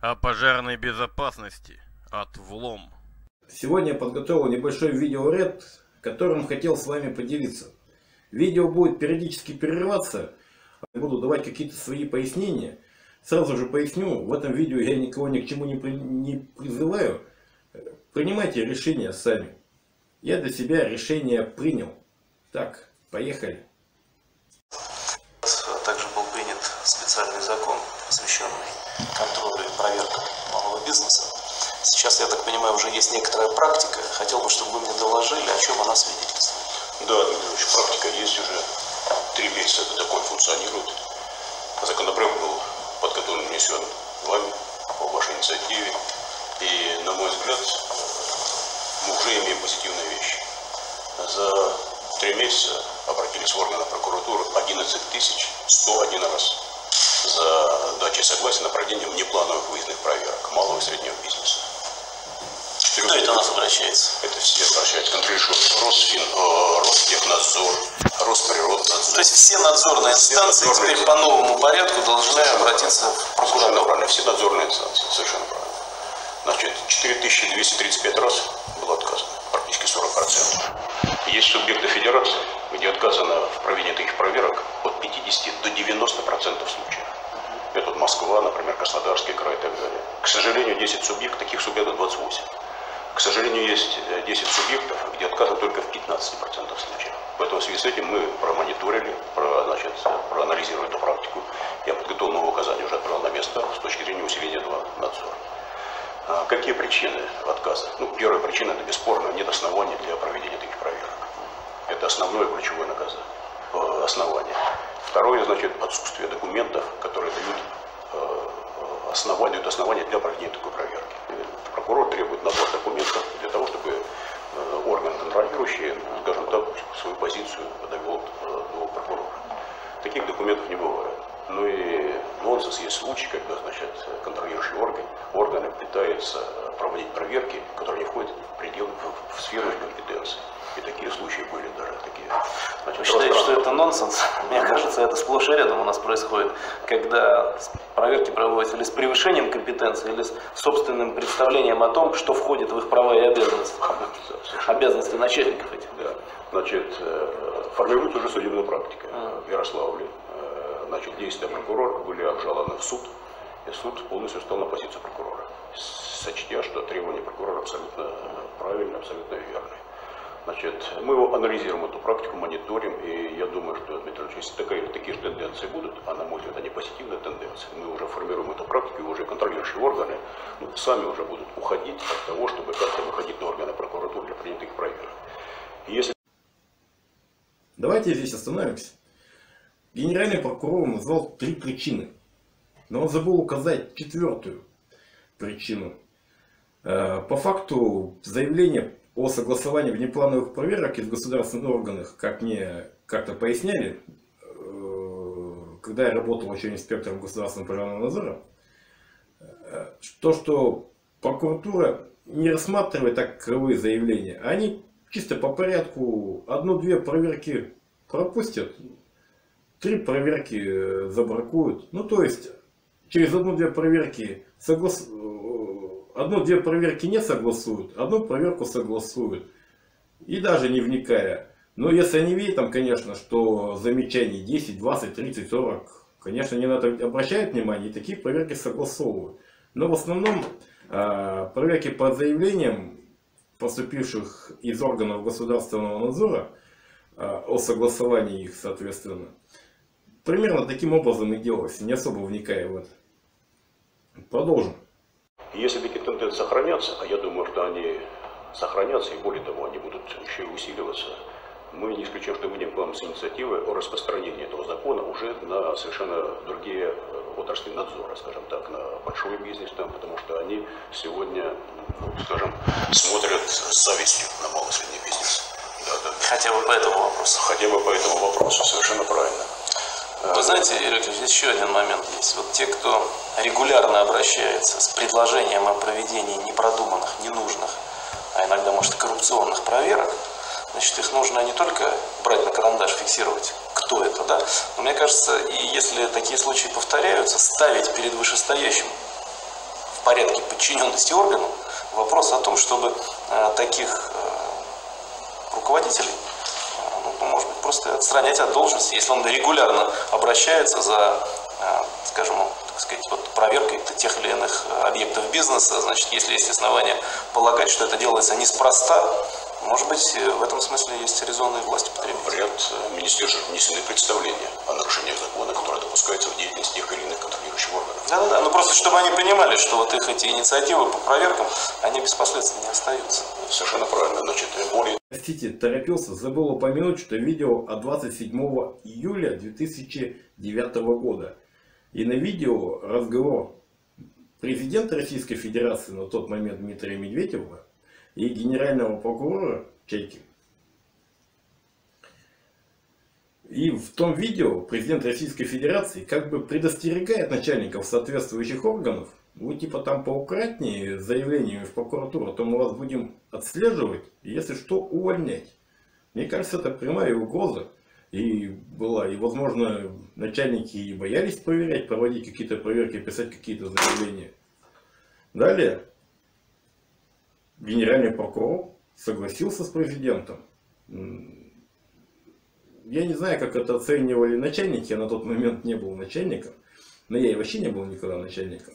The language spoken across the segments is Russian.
О пожарной безопасности от ВЛОМ. Сегодня я подготовил небольшой видеоряд, которым хотел с вами поделиться. Видео будет периодически прерываться, буду давать какие-то свои пояснения. Сразу же поясню, в этом видео я никого ни к чему не призываю. Принимайте решения сами. Я для себя решение принял. Так, поехали. Также был принят специальный закон, посвященный контролю и проверке малого бизнеса. Сейчас, я так понимаю, уже есть некоторая практика. Хотел бы, чтобы вы мне доложили, о чем она свидетельствует. Да, Дмитрий Ильич, практика есть уже. 3 месяца этот закон функционирует. Законопроект был подготовлен, внесен вами по вашей инициативе. И, на мой взгляд, мы уже имеем позитивные вещи. За 3 месяца обратились в органы прокуратуры 11 101 раз за дачей согласия на проведение внеплановых выездных проверок малого и среднего бизнеса. Кто это у нас обращается? Это все обращаются. Контролирует Росфин, Ростехнадзор, Росприроднадзор. То есть все надзорные инстанции теперь по новому порядку должны обратиться в прокуратуру. Совершенно правильно. Все надзорные инстанции. Совершенно правильно. Значит, 4235 раз было отказано. Практически 40%. Есть субъекты федерации, где отказано в проведении таких проверок от 50 до 90% случаев. Это Москва, например, Краснодарский край и так далее. К сожалению, 10 субъектов, таких субъектов 28. К сожалению, есть 10 субъектов, где отказано только в 15% случаев. Поэтому в связи с этим мы промониторили, проанализировали эту практику. Я подготовил новые указания, уже отправил на место с точки зрения усиления этого надзора. Какие причины отказа? Первая причина – это бесспорно нет оснований для проведения таких проверок. Это основное ключевое основание. Второе, значит, отсутствие документов, которые дают основания для проведения такой проверки. Прокурор требует набор документов для того, чтобы орган контролирующий, скажем так, свою позицию довел до прокурора. Таких документов не бывает. Ну и нонсенс, есть случаи, когда, значит, контролирующий органы пытаются проводить проверки, которые не входят в пределы, в сферу их компетенции. И такие случаи были даже такие. Значит, вы считаете, что это нонсенс? Мне кажется, это сплошь и рядом у нас происходит, когда проверки проводятся или с превышением компетенции, или с собственным представлением о том, что входит в их права и обязанности. Обязанности начальников этих. Да. Значит, формируется уже судебная практика в Ярославле. Значит, действия прокурора были обжалованы в суд, и суд полностью стал на позицию прокурора, сочтя, что требования прокурора абсолютно правильные, абсолютно верные. Значит, мы анализируем эту практику, мониторим, и я думаю, что, Дмитрий Ильич, если такие же тенденции будут, а на мой взгляд, они позитивные тенденции, мы уже формируем эту практику, и уже контролирующие органы сами уже будут уходить от того, чтобы как-то выходить на органы прокуратуры для принятых проверок. Если... Давайте здесь остановимся. Генеральный прокурор назвал 3 причины, но он забыл указать 4-ю причину. По факту заявление о согласовании внеплановых проверок из государственных органов, как мне как-то поясняли, когда я работал еще инспектором государственного пожарного надзора, то, что прокуратура не рассматривает таковые заявления, они чисто по порядку 1-2 проверки пропустят, 3 проверки забракуют. То есть через 1-2 проверки 1-2 проверки не согласуют, 1 проверку согласуют. И даже не вникая. Но если они видят, там, конечно, что замечаний 10, 20, 30, 40, конечно, не надо обращать внимание, и такие проверки согласовывают. Но в основном проверки по заявлениям, поступивших из органов государственного надзора, о согласовании их, соответственно, примерно таким образом и делалось, не особо вникая в это. Продолжим. Если такие тенденции сохранятся, а я думаю, что они сохранятся, и более того, они будут еще и усиливаться, мы не исключаем, что выйдем к вам с инициативой о распространении этого закона уже на совершенно другие отрасли надзора, скажем так, на большой бизнес, потому что они сегодня, скажем, смотрят с завистью на малый и средний бизнес. Да. Хотя бы по этому вопросу. Хотя бы по этому вопросу, совершенно правильно. Вы знаете, Юрий Ильич, здесь еще один момент есть. Вот те, кто регулярно обращается с предложением о проведении непродуманных, ненужных, а иногда, может, и коррупционных проверок, значит, их нужно не только брать на карандаш, фиксировать, кто это, да, но мне кажется, и если такие случаи повторяются, ставить перед вышестоящим в порядке подчиненности органу, вопрос о том, чтобы таких руководителей, может быть, просто отстранять от должности, если он регулярно обращается за, скажем, так сказать, вот проверкой тех или иных объектов бизнеса. Значит, если есть основания полагать, что это делается неспроста, может быть, в этом смысле есть резонные власти потребителей. В ряд министерств внесены представления о нарушениях закона, которые допускаются в деятельности тех или иных контролирующих органов. Да, ну просто чтобы они понимали, что вот их эти инициативы по проверкам, они без последствий не остаются. Совершенно правильно. Значит, более... Простите, торопился, забыл упомянуть, что видео от 27 июля 2009 года. И на видео разговор президента Российской Федерации на тот момент Дмитрия Медведева и генерального прокурора Чайки. И в том видео президент Российской Федерации как бы предостерегает начальников соответствующих органов: вы типа там поаккуратнее с заявлениями в прокуратуру, а то мы вас будем отслеживать и, если что, увольнять. Мне кажется, это прямая угроза. И была, и возможно начальники и боялись проверять, проводить какие-то проверки, писать какие-то заявления. Далее генеральный прокурор согласился с президентом. Я не знаю, как это оценивали начальники, я на тот момент не был начальником, но я и вообще не был никогда начальником.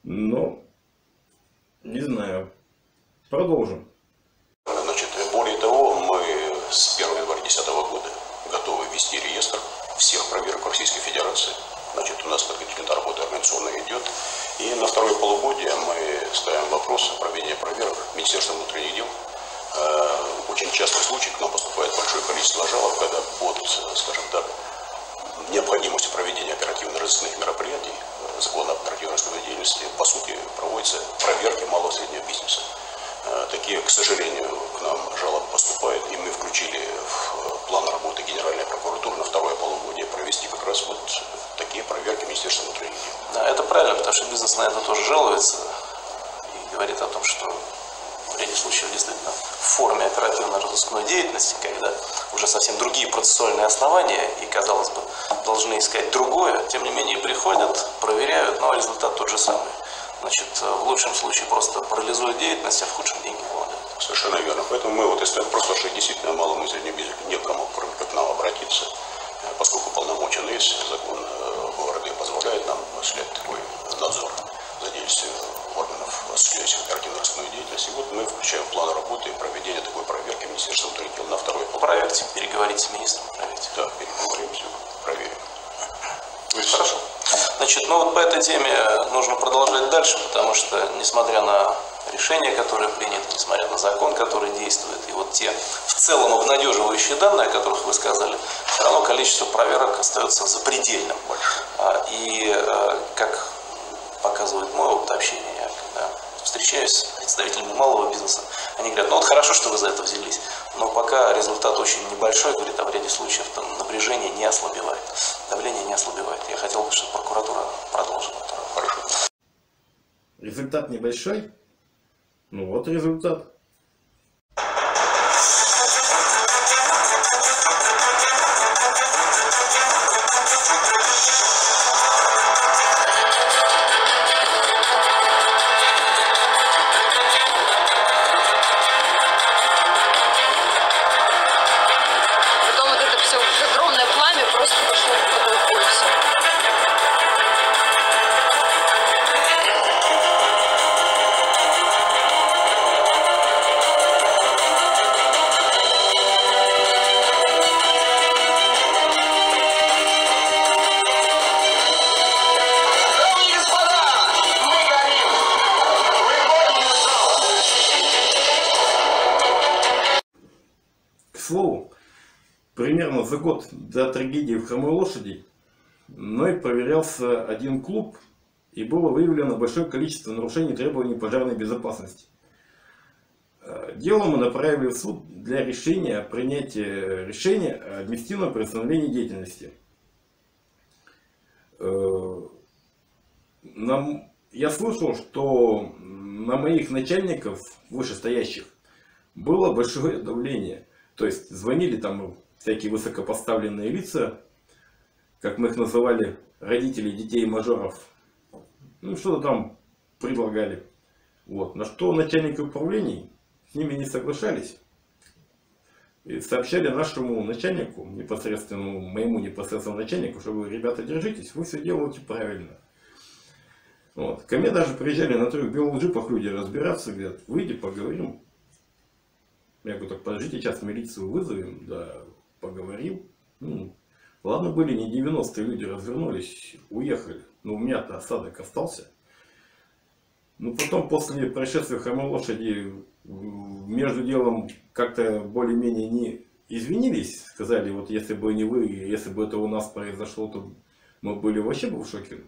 Но, не знаю, продолжим. Значит, более того, мы с 1 января 2010 года готовы ввести реестр всех проверок Российской Федерации. Значит, у нас подготовительная работа организационная идет. И на второе полугодие мы ставим вопрос о проведении проверок Министерства внутренних дел. Очень частый случай, к нам поступает большое количество жалоб, когда под, скажем так, необходимостью проведения оперативно-розыскных мероприятий, закона об оперативно-розыскной деятельности, по сути, проводятся проверки малого и среднего бизнеса. Такие, к сожалению, к нам жалобы поступают, и мы включили в план работы Генеральной прокуратуры на второе полугодие провести как раз вот такие проверки Министерства внутренних дел. Да, это правильно, потому что бизнес на это тоже жалуется и говорит о том, что в ряде случаев действительно в форме оперативно-розыскной деятельности, когда уже совсем другие процессуальные основания и, казалось бы, должны искать другое, тем не менее приходят, проверяют, но результат тот же самый. Значит, в лучшем случае просто парализуют деятельность, а в худшем деньги вкладывают. Совершенно верно. Поэтому мы вот искали просто, что действительно малому и среднему бизнесу некому, кроме как нам, обратиться, поскольку полномочия есть, закон города позволяет нам осуществлять такой надзор за деятельностью органов, осуществляющих оперативно-розыскную деятельность. И вот мы включаем в план работы проведения такой проверки Министерства внутренних дел на второй полугодие. Проверьте, переговорите с министром, проверьте. Да, переговорим, все, проверим. Хорошо. Значит, ну вот по этой теме нужно продолжать дальше, потому что, несмотря на решения, которые приняты, несмотря на закон, который действует, и вот те в целом обнадеживающие данные, о которых вы сказали, все равно количество проверок остается запредельным. И, как показывает мой опыт общения, я когда встречаюсь с представителями малого бизнеса, они говорят: ну вот хорошо, что вы за это взялись, но пока результат очень небольшой, говорит, а в ряде случаев там напряжение не ослабевает, давление не ослабевает. Я хотел бы, чтобы прокуратура продолжила это. Хорошо. Результат небольшой? Ну вот результат. К слову, примерно за год до трагедии в Хромой Лошади мной проверялся один клуб, и было выявлено большое количество нарушений требований пожарной безопасности. Дело мы направили в суд для решения, принятия решения о административном приостановлении деятельности. Я слышал, что на моих начальников вышестоящих было большое давление. То есть звонили там всякие высокопоставленные лица, как мы их называли, родители детей мажоров. Ну что-то там предлагали. Вот. На что начальники управлений с ними не соглашались. И сообщали нашему начальнику, непосредственному, моему непосредственному начальнику, что вы, ребята, держитесь, вы все делаете правильно. Вот. Ко мне даже приезжали на 3 белых джипах люди разбираться, говорят, выйди, поговорим. Я говорю, так подождите, сейчас милицию вызовем, да, поговорим. Ладно, были не 90-е, люди развернулись, уехали. Но у меня-то осадок остался. Ну, потом, после происшествия хромой лошади, между делом как-то более-менее не извинились. Сказали, вот если бы не вы, если бы это у нас произошло, то мы были вообще бы в шоке.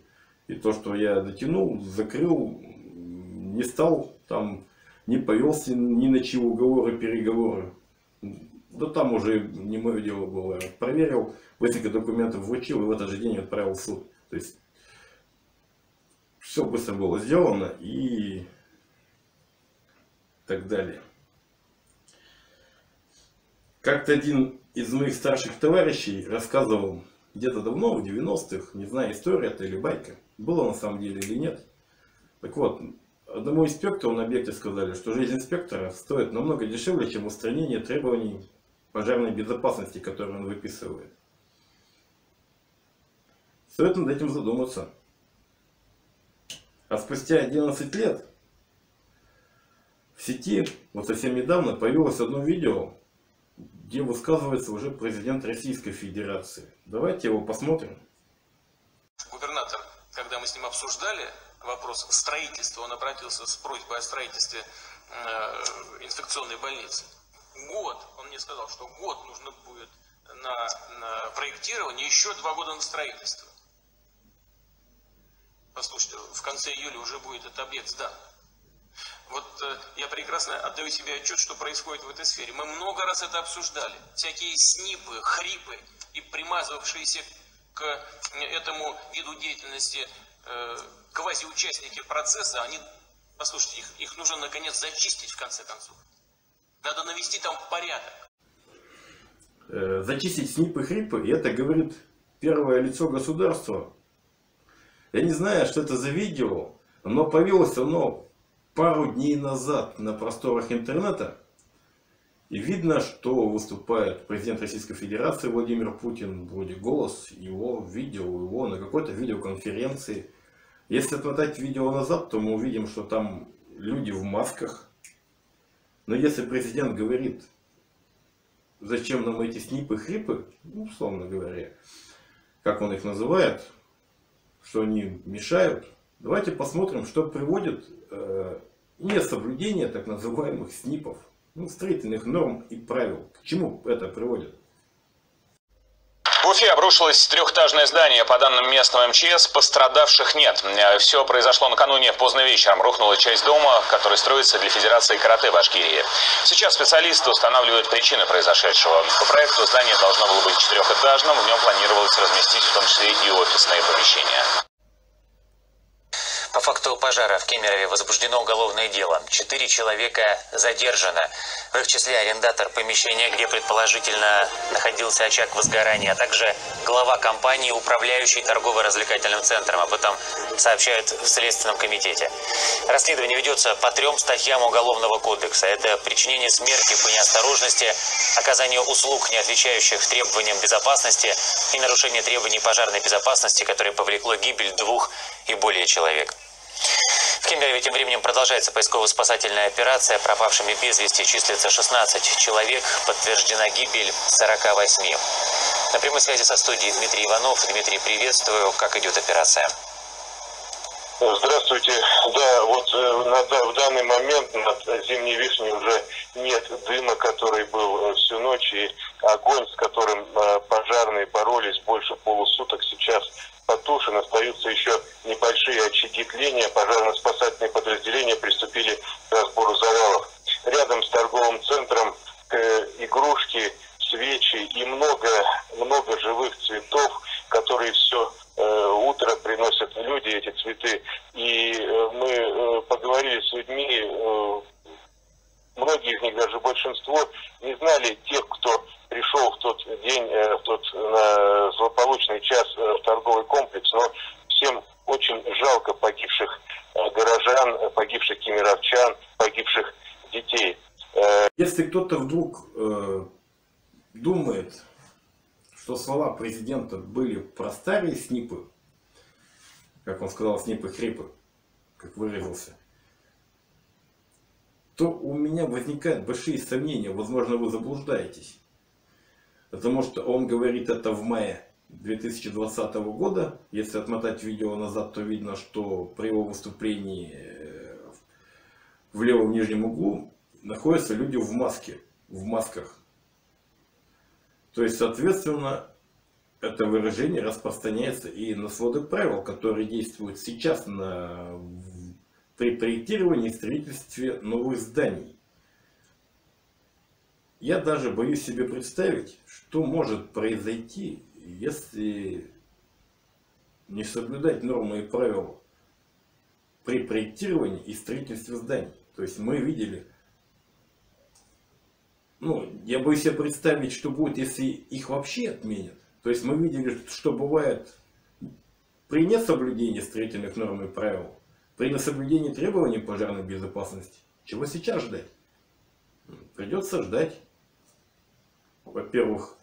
И то, что я дотянул, закрыл, не стал там, не повелся ни на чьи уговоры, переговоры. Да там уже не мое дело было. Проверил, быстренько документы вручил и в этот же день отправил в суд. То есть все быстро было сделано и так далее. Как-то один из моих старших товарищей рассказывал где-то давно, в 90-х, не знаю, история это или байка, было на самом деле или нет. Так вот, одному инспектору на объекте сказали, что жизнь инспектора стоит намного дешевле, чем устранение требований пожарной безопасности, которые он выписывает. Стоит над этим задуматься. А спустя 11 лет в сети, вот совсем недавно, появилось одно видео, где высказывается уже президент Российской Федерации. Давайте его посмотрим. Губернатор, когда мы с ним обсуждали вопрос строительства, он обратился с просьбой о строительстве инфекционной больницы. Год, он мне сказал, что год нужно будет на проектирование, еще 2 года на строительство. Послушайте, в конце июля уже будет этот объект сдан. Вот я прекрасно отдаю себе отчет, что происходит в этой сфере. Мы много раз это обсуждали. Всякие снипы, хрипы и примазывавшиеся к этому виду деятельности квазиучастники процесса, они, послушайте, их нужно наконец зачистить в конце концов. Надо навести там порядок. Зачистить снипы, хрипы, и это говорит первое лицо государства. Я не знаю, что это за видео, но появилось оно пару дней назад на просторах интернета. И видно, что выступает президент Российской Федерации Владимир Путин, вроде голос его, видео его на какой-то видеоконференции. Если отмотать видео назад, то мы увидим, что там люди в масках. Но если президент говорит, зачем нам эти снипы, хрипы, ну, условно говоря, как он их называет, что они мешают, давайте посмотрим, что приводит несоблюдение так называемых снипов, строительных норм и правил. К чему это приводит? В Уфе обрушилось 3-этажное здание. По данным местного МЧС, пострадавших нет. Все произошло накануне поздно вечером. Рухнула часть дома, который строится для Федерации карате Башкирии. Сейчас специалисты устанавливают причины произошедшего. По проекту здание должно было быть 4-этажным. В нем планировалось разместить в том числе и офисные помещения. По факту пожара в Кемерове возбуждено уголовное дело. 4 человека задержано. В их числе арендатор помещения, где предположительно находился очаг возгорания, а также глава компании, управляющей торгово-развлекательным центром. Об этом сообщают в Следственном комитете. Расследование ведется по 3 статьям Уголовного кодекса. Это причинение смерти по неосторожности, оказание услуг, не отвечающих требованиям безопасности, и нарушение требований пожарной безопасности, которое повлекло гибель 2 и более человек. В Кемерове тем временем продолжается поисково-спасательная операция. Пропавшими без вести числится 16 человек. Подтверждена гибель 48. На прямой связи со студией Дмитрий Иванов. Дмитрий, приветствую. Как идет операция? Здравствуйте. Да, вот в данный момент над Зимней Вишней уже нет дыма, который был всю ночь, и огонь, с которым пожарные боролись больше полусуток, сейчас потушен. Остаются еще небольшие очаги тления. Пожарно-спасательные подразделения приступили к разбору завалов. Рядом с торговым центром игрушки, свечи и много живых цветов, которые все утро приносят люди, эти цветы. И мы поговорили с людьми, многие из них, даже большинство, не знали тех, кто пришел в тот день, в тот злополучный час в торговый комплекс, но всем очень жалко погибших горожан, погибших кемеровчан, погибших детей. Если кто-то вдруг думает, что слова президента были про старые снипы, как он сказал, снипы-хрипы, как выразился, то у меня возникают большие сомнения, возможно, вы заблуждаетесь. Потому что он говорит это в мае 2020 года. Если отмотать видео назад, то видно, что при его выступлении в левом нижнем углу находятся люди в маске, в масках. То есть, соответственно, это выражение распространяется и на своды правил, которые действуют сейчас при проектировании и строительстве новых зданий. Я даже боюсь себе представить, что может произойти, если не соблюдать нормы и правила при проектировании и строительстве зданий. То есть мы видели, я боюсь себе представить, что будет, если их вообще отменят. То есть мы видели, что бывает при несоблюдении строительных норм и правил, при несоблюдении требований пожарной безопасности. Чего сейчас ждать? Придется ждать, во-первых,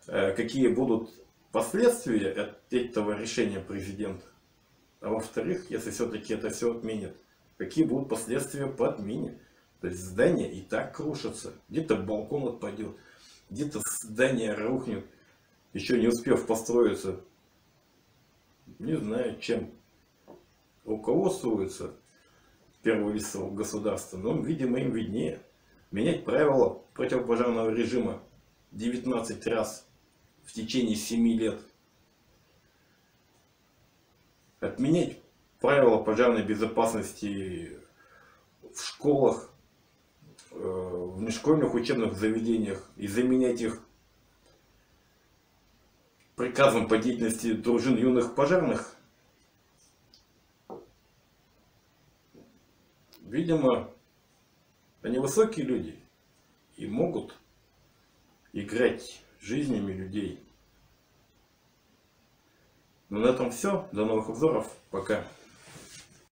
какие будут последствия от этого решения президента. А во-вторых, если все-таки это все отменят, какие будут последствия по отмене. То есть здание и так крушится. Где-то балкон отпадет, где-то здание рухнет, еще не успев построиться. Не знаю, чем руководствуется первое лицо государства, но, видимо, им виднее. Менять правила противопожарного режима 19 раз в течение 7 лет. Отменять правила пожарной безопасности в школах, в нешкольных учебных заведениях и заменять их приказом по деятельности дружин юных пожарных. Видимо, они высокие люди и могут играть жизнями людей. Но на этом все. До новых обзоров. Пока.